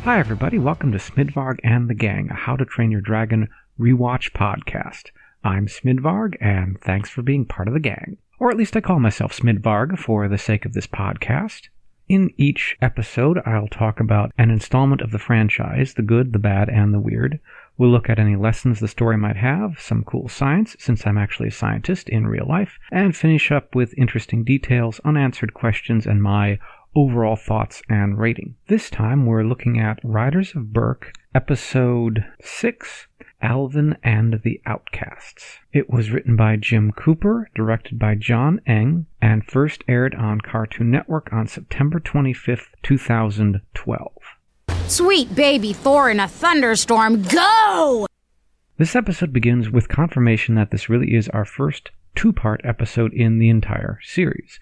Hi everybody, welcome to Smidvarg and the Gang, a How to Train Your Dragon rewatch podcast. I'm Smidvarg, and thanks for being part of the gang. Or at least I call myself Smidvarg for the sake of this podcast. In each episode, I'll talk about an installment of the franchise, the good, the bad, and the weird. We'll look at any lessons the story might have, some cool science, since I'm actually a scientist in real life, and finish up with interesting details, unanswered questions, and my overall thoughts and rating. This time we're looking at Riders of Berk, Episode 6, Alvin and the Outcasts. It was written by Jim Cooper, directed by John Eng, and first aired on Cartoon Network on September 25th, 2012. Sweet baby Thor in a thunderstorm, go! This episode begins with confirmation that this really is our first two-part episode in the entire series,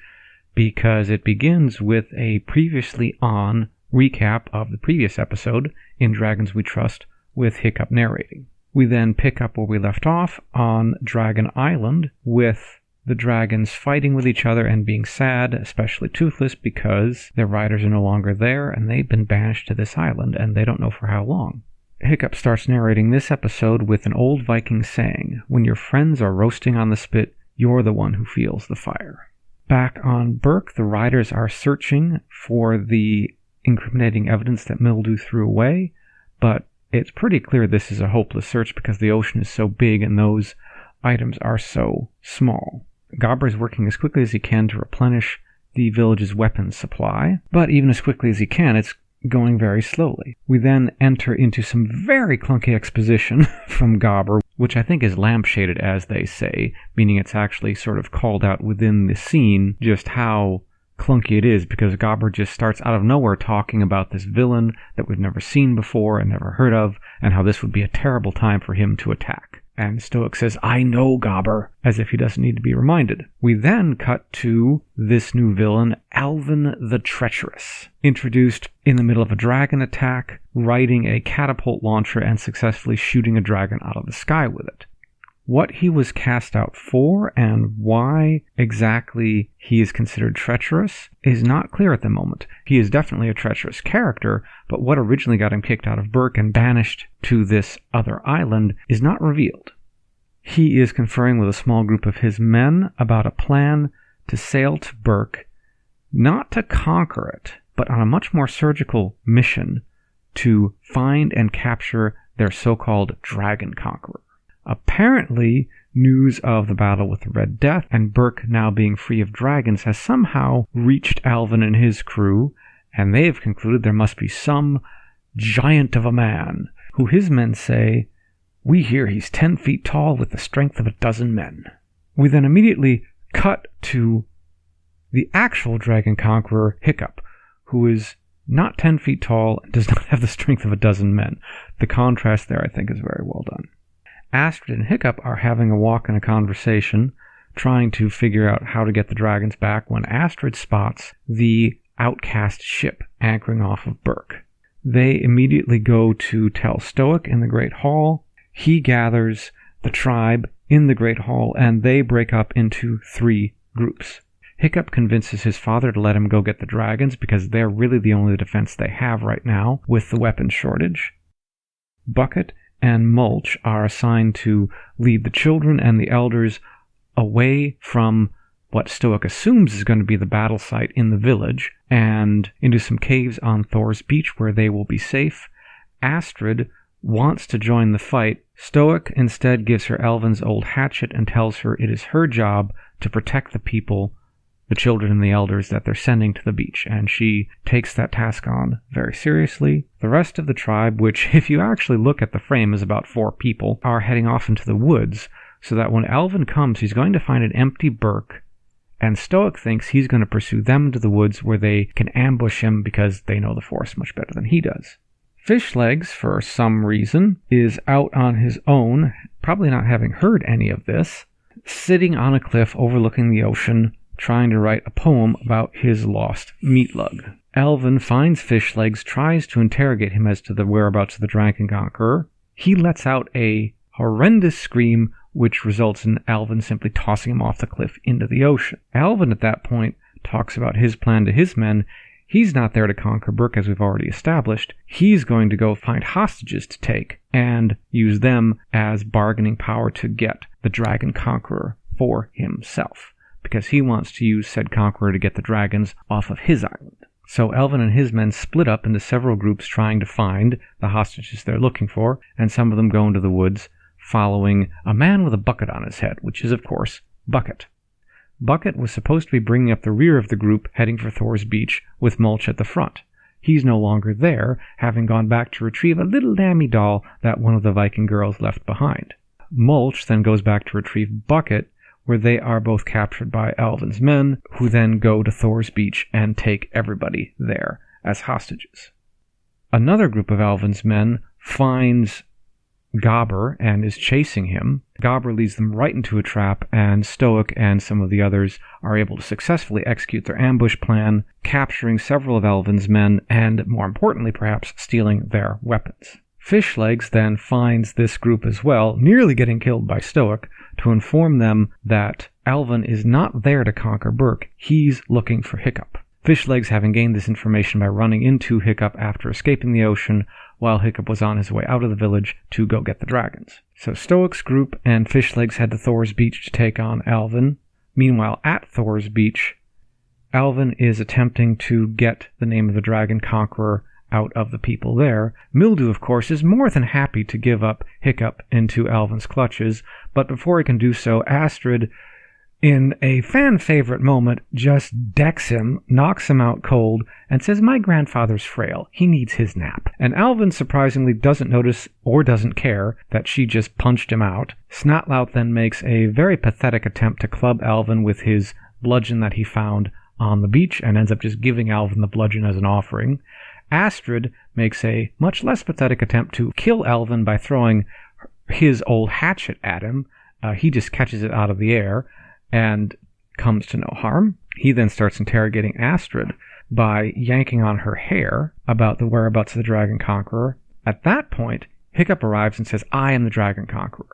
because it begins with a previously on recap of the previous episode in Dragons We Trust with Hiccup narrating. We then pick up where we left off on Dragon Island with the dragons fighting with each other and being sad, especially Toothless, because their riders are no longer there and they've been banished to this island and they don't know for how long. Hiccup starts narrating this episode with an old Viking saying, "When your friends are roasting on the spit, you're the one who feels the fire." Back on Berk, the riders are searching for the incriminating evidence that Mildew threw away, but it's pretty clear this is a hopeless search because the ocean is so big and those items are so small. Gobber is working as quickly as he can to replenish the village's weapons supply, but even as quickly as he can, it's going very slowly. We then enter into some very clunky exposition from Gobber, which I think is lampshaded, as they say, meaning it's actually sort of called out within the scene just how clunky it is, because Gobber just starts out of nowhere talking about this villain that we've never seen before and never heard of, and how this would be a terrible time for him to attack. And Stoic says, "I know, Gobber," as if he doesn't need to be reminded. We then cut to this new villain, Alvin the Treacherous, introduced in the middle of a dragon attack, riding a catapult launcher and successfully shooting a dragon out of the sky with it. What he was cast out for and why exactly he is considered treacherous is not clear at the moment. He is definitely a treacherous character, but what originally got him kicked out of Berk and banished to this other island is not revealed. He is conferring with a small group of his men about a plan to sail to Berk, not to conquer it, but on a much more surgical mission to find and capture their so-called dragon conqueror. Apparently, news of the battle with the Red Death and Berk now being free of dragons has somehow reached Alvin and his crew, and they have concluded there must be some giant of a man, who his men say, "We hear he's 10 feet tall with the strength of a dozen men." We then immediately cut to the actual dragon conqueror, Hiccup, who is not 10 feet tall and does not have the strength of a dozen men. The contrast there, I think, is very well done. Astrid and Hiccup are having a walk and a conversation, trying to figure out how to get the dragons back, when Astrid spots the Outcast ship anchoring off of Berk. They immediately go to tell Stoic in the Great Hall. He gathers the tribe in the Great Hall, and they break up into 3 groups. Hiccup convinces his father to let him go get the dragons, because they're really the only defense they have right now, with the weapon shortage. Bucket and Mulch are assigned to lead the children and the elders away from what Stoic assumes is going to be the battle site in the village, and into some caves on Thor's Beach where they will be safe. Astrid wants to join the fight. Stoic instead gives her Alvin's old hatchet and tells her it is her job to protect the people, the children and the elders that they're sending to the beach, and she takes that task on very seriously. The rest of the tribe, which if you actually look at the frame is about 4 people, are heading off into the woods, so that when Alvin comes he's going to find an empty Berk, and Stoic thinks he's going to pursue them to the woods where they can ambush him because they know the forest much better than he does. Fishlegs, for some reason, is out on his own, probably not having heard any of this, sitting on a cliff overlooking the ocean, trying to write a poem about his lost meat lug. Alvin finds Fishlegs, tries to interrogate him as to the whereabouts of the Dragon Conqueror. He lets out a horrendous scream, which results in Alvin simply tossing him off the cliff into the ocean. Alvin at that point talks about his plan to his men. He's not there to conquer Berk, as we've already established. He's going to go find hostages to take and use them as bargaining power to get the Dragon Conqueror for himself, because he wants to use said Conqueror to get the dragons off of his island. So Alvin and his men split up into several groups trying to find the hostages they're looking for, and some of them go into the woods following a man with a bucket on his head, which is, of course, Bucket. Bucket was supposed to be bringing up the rear of the group heading for Thor's Beach with Mulch at the front. He's no longer there, having gone back to retrieve a little lammy doll that one of the Viking girls left behind. Mulch then goes back to retrieve Bucket, where they are both captured by Alvin's men, who then go to Thor's Beach and take everybody there as hostages. Another group of Alvin's men finds Gobber and is chasing him. Gobber leads them right into a trap, and Stoic and some of the others are able to successfully execute their ambush plan, capturing several of Alvin's men and, more importantly perhaps, stealing their weapons. Fishlegs then finds this group as well, nearly getting killed by Stoic, to inform them that Alvin is not there to conquer Berk, he's looking for Hiccup. Fishlegs, having gained this information by running into Hiccup after escaping the ocean, while Hiccup was on his way out of the village to go get the dragons. So Stoic's group and Fishlegs head to Thor's Beach to take on Alvin. Meanwhile, at Thor's Beach, Alvin is attempting to get the name of the Dragon Conqueror out of the people there. Mildew, of course, is more than happy to give up Hiccup into Alvin's clutches, but before he can do so, Astrid, in a fan-favorite moment, just decks him, knocks him out cold, and says, "My grandfather's frail. He needs his nap." And Alvin surprisingly doesn't notice or doesn't care that she just punched him out. Snotlout then makes a very pathetic attempt to club Alvin with his bludgeon that he found on the beach and ends up just giving Alvin the bludgeon as an offering. Astrid makes a much less pathetic attempt to kill Alvin by throwing his old hatchet at him. He just catches it out of the air and comes to no harm. He then starts interrogating Astrid by yanking on her hair about the whereabouts of the Dragon Conqueror. At that point, Hiccup arrives and says, "I am the Dragon Conqueror."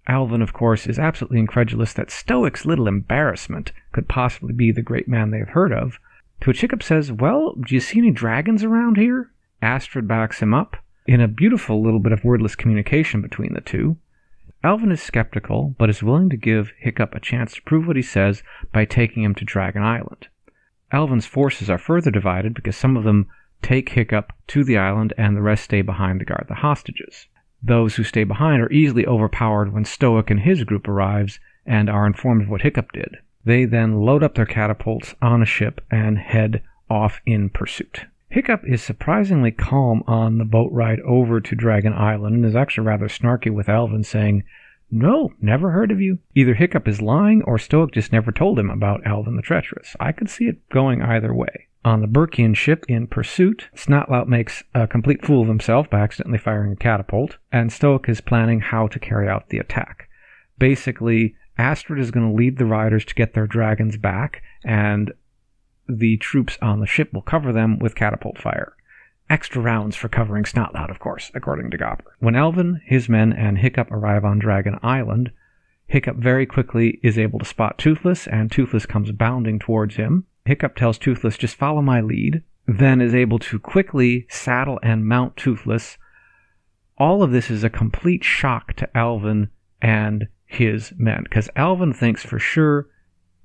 Alvin, of course, is absolutely incredulous that Stoic's little embarrassment could possibly be the great man they've heard of, to which Hiccup says, "Well, do you see any dragons around here?" Astrid backs him up in a beautiful little bit of wordless communication between the two. Alvin is skeptical, but is willing to give Hiccup a chance to prove what he says by taking him to Dragon Island. Alvin's forces are further divided because some of them take Hiccup to the island and the rest stay behind to guard the hostages. Those who stay behind are easily overpowered when Stoic and his group arrives and are informed of what Hiccup did. They then load up their catapults on a ship and head off in pursuit. Hiccup is surprisingly calm on the boat ride over to Dragon Island and is actually rather snarky with Alvin, saying, "No, never heard of you." Either Hiccup is lying or Stoic just never told him about Alvin the Treacherous. I could see it going either way. On the Berkian ship in pursuit, Snotlout makes a complete fool of himself by accidentally firing a catapult, and Stoic is planning how to carry out the attack. Basically, Astrid is going to lead the riders to get their dragons back, and the troops on the ship will cover them with catapult fire. Extra rounds for covering Snotlout, of course, according to Gobber. When Alvin, his men, and Hiccup arrive on Dragon Island, Hiccup very quickly is able to spot Toothless, and Toothless comes bounding towards him. Hiccup tells Toothless, "Just follow my lead," then is able to quickly saddle and mount Toothless. All of this is a complete shock to Alvin and his men, because Alvin thinks for sure,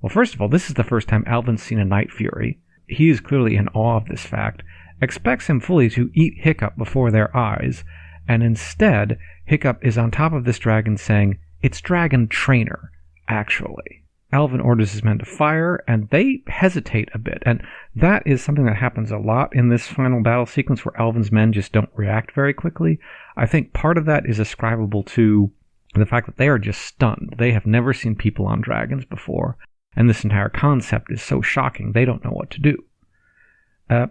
well, first of all, this is the first time Alvin's seen a Night Fury. He is clearly in awe of this fact, expects him fully to eat Hiccup before their eyes, and instead, Hiccup is on top of this dragon saying, "It's Dragon Trainer, actually." Alvin orders his men to fire, and they hesitate a bit, and that is something that happens a lot in this final battle sequence where Alvin's men just don't react very quickly. I think part of that is ascribable to the fact that they are just stunned. They have never seen people on dragons before, and this entire concept is so shocking they don't know what to do.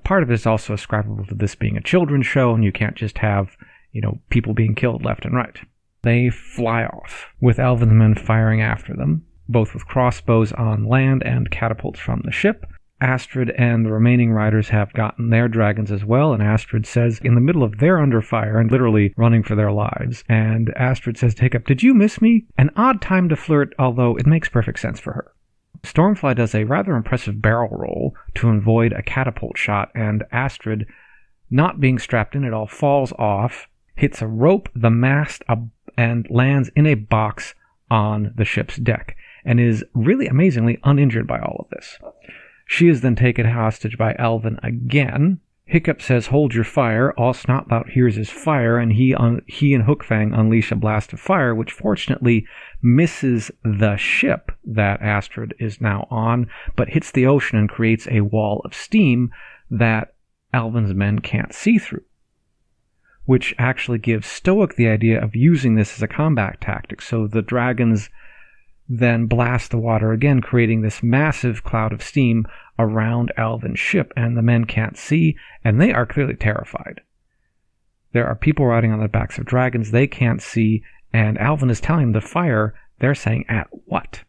Part of it is also ascribable to this being a children's show, and you can't just have, people being killed left and right. They fly off, with Alvin's men firing after them, both with crossbows on land and catapults from the ship. Astrid and the remaining riders have gotten their dragons as well, and Astrid says, in the middle of their under fire and literally running for their lives, and Astrid says to Hiccup, "Did you miss me?" An odd time to flirt, although it makes perfect sense for her. Stormfly does a rather impressive barrel roll to avoid a catapult shot, and Astrid, not being strapped in at all, falls off, hits a rope, the mast, and lands in a box on the ship's deck, and is really amazingly uninjured by all of this. She is then taken hostage by Alvin again. Hiccup says, "Hold your fire." All Snotbout hears is fire, and he and Hookfang unleash a blast of fire, which fortunately misses the ship that Astrid is now on, but hits the ocean and creates a wall of steam that Alvin's men can't see through, which actually gives Stoic the idea of using this as a combat tactic. So the dragons then blast the water again, creating this massive cloud of steam around Alvin's ship, and the men can't see, and they are clearly terrified. There are people riding on the backs of dragons, they can't see, and Alvin is telling them to fire. They're saying, "At what?"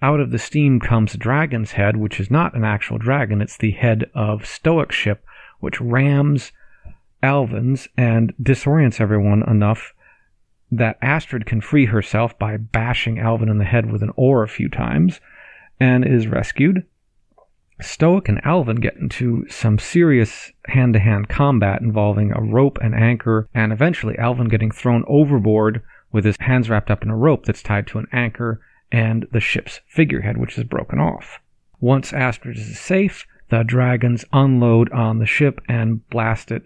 Out of the steam comes Dragon's head, which is not an actual dragon, it's the head of Stoic's ship, which rams Alvin's and disorients everyone enough that Astrid can free herself by bashing Alvin in the head with an oar a few times, and is rescued. Stoic and Alvin get into some serious hand-to-hand combat involving a rope and anchor, and eventually Alvin getting thrown overboard with his hands wrapped up in a rope that's tied to an anchor and the ship's figurehead, which is broken off. Once Astrid is safe, the dragons unload on the ship and blast it,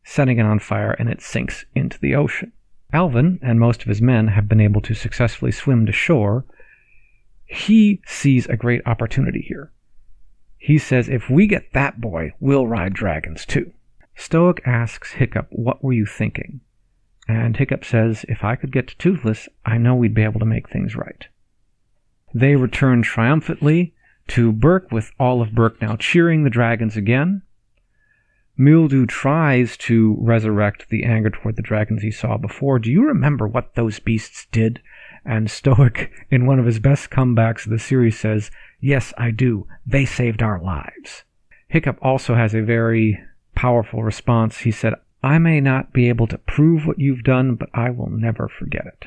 setting it on fire, and it sinks into the ocean. Alvin and most of his men have been able to successfully swim to shore. He sees a great opportunity here. He says, "If we get that boy, we'll ride dragons too." Stoic asks Hiccup, "What were you thinking?" And Hiccup says, "If I could get to Toothless, I know we'd be able to make things right." They return triumphantly to Berk, with all of Berk now cheering the dragons again. Mildew tries to resurrect the anger toward the dragons he saw before. "Do you remember what those beasts did?" And Stoic, in one of his best comebacks of the series, says, "Yes, I do. They saved our lives." Hiccup also has a very powerful response. He said, "I may not be able to prove what you've done, but I will never forget it."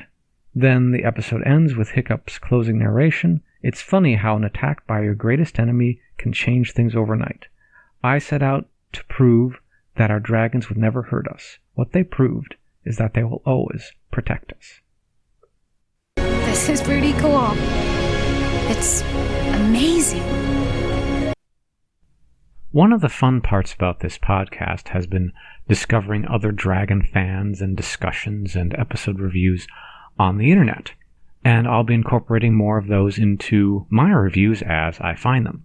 Then the episode ends with Hiccup's closing narration. "It's funny how an attack by your greatest enemy can change things overnight. I set out to prove that our dragons would never hurt us. What they proved is that they will always protect us." This is pretty cool. It's amazing. One of the fun parts about this podcast has been discovering other dragon fans and discussions and episode reviews on the internet, and I'll be incorporating more of those into my reviews as I find them.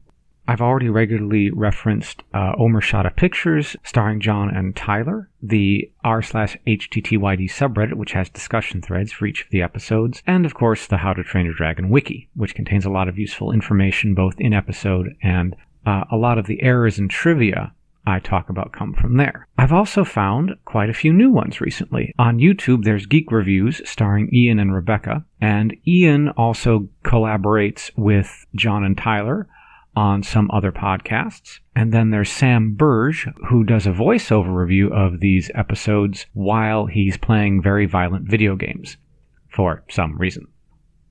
I've already regularly referenced Omershada Pictures, starring John and Tyler, the r/HTTYD subreddit, which has discussion threads for each of the episodes, and of course the How to Train Your Dragon wiki, which contains a lot of useful information both in episode, and a lot of the errors and trivia I talk about come from there. I've also found quite a few new ones recently. On YouTube, there's Geek Reviews starring Ian and Rebecca, and Ian also collaborates with John and Tyler on some other podcasts. And then there's Sam Burge, who does a voiceover review of these episodes while he's playing very violent video games, for some reason.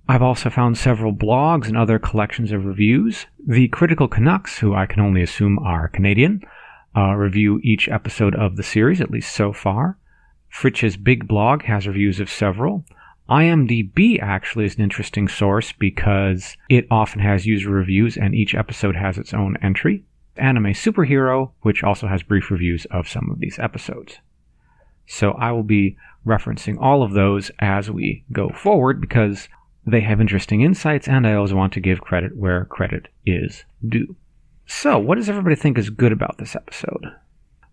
I've also found several blogs and other collections of reviews. The Critical Canucks, who I can only assume are Canadian, review each episode of the series, at least so far. Fritch's Big Blog has reviews of several. IMDb actually is an interesting source because it often has user reviews and each episode has its own entry. Anime Superhero, which also has brief reviews of some of these episodes. So I will be referencing all of those as we go forward because they have interesting insights, and I always want to give credit where credit is due. So, what does everybody think is good about this episode?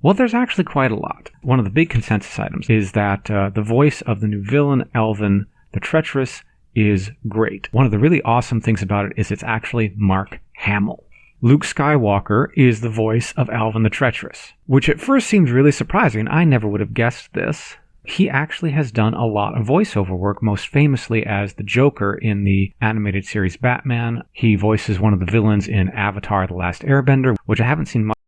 Well, there's actually quite a lot. One of the big consensus items is that the voice of the new villain, Alvin the Treacherous, is great. One of the really awesome things about it is it's actually Mark Hamill. Luke Skywalker is the voice of Alvin the Treacherous, which at first seemed really surprising. I never would have guessed this. He actually has done a lot of voiceover work, most famously as the Joker in the animated series Batman. He voices one of the villains in Avatar: The Last Airbender, which I haven't seen much